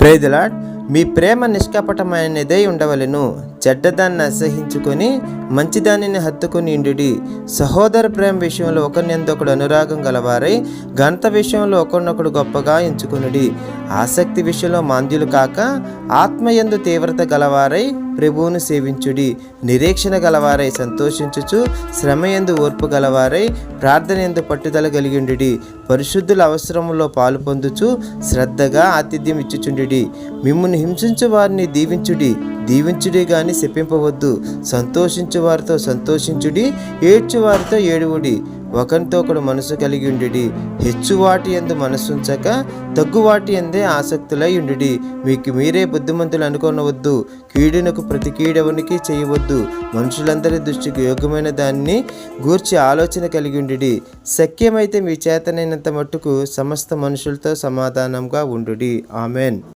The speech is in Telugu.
Praise the Lord. మీ ప్రేమ నిష్కపటమైనదై ఉండవలెను. చెడ్డదాన్ని అసహించుకొని మంచిదానిని హత్తుకొని ఉండుడి. సహోదర ప్రేమ విషయంలో ఒకరినొకడు అనురాగం గలవారై ఘనత విషయంలో ఒకరినొకడు గొప్పగా ఎంచుకొనుడి. ఆసక్తి విషయంలో మాంద్యులు కాక ఆత్మయందు తీవ్రత గలవారై ప్రభువును సేవించుడి. నిరీక్షణ గలవారై సంతోషించుచు శ్రమయందు ఓర్పు గలవారై ప్రార్థనయందు పట్టుదల కలిగిండుడి. పరిశుద్ధుల అవసరములో పాలు పొందుచు శ్రద్ధగా ఆతిథ్యం ఇచ్చుచుండుడి. మిమ్మును హింసించు వారిని దీవించుడి గాని శపింపవద్దు. సంతోషించు వారితో సంతోషించుడి, ఏడ్చు వారితో ఏడువుడి. ఒకరితో ఒకడు మనసు కలిగి ఉండుడి. హెచ్చువాటి యందు మనసుంచక తగ్గువాటి యందే ఆసక్తులై ఉండుడి. మీకు మీరే బుద్ధిమంతులు అనుకోనవద్దు. కీడునకు ప్రతి కీడెవనికి చేయవద్దు. మనుషులందరి దృష్టికి యోగ్యమైన దాన్ని గూర్చి ఆలోచన కలిగి ఉండుడి. శక్యమైతే మీ చేతనైనంత మట్టుకు సమస్త మనుషులతో సమాధానంగా ఉండుడి. ఆమెన్.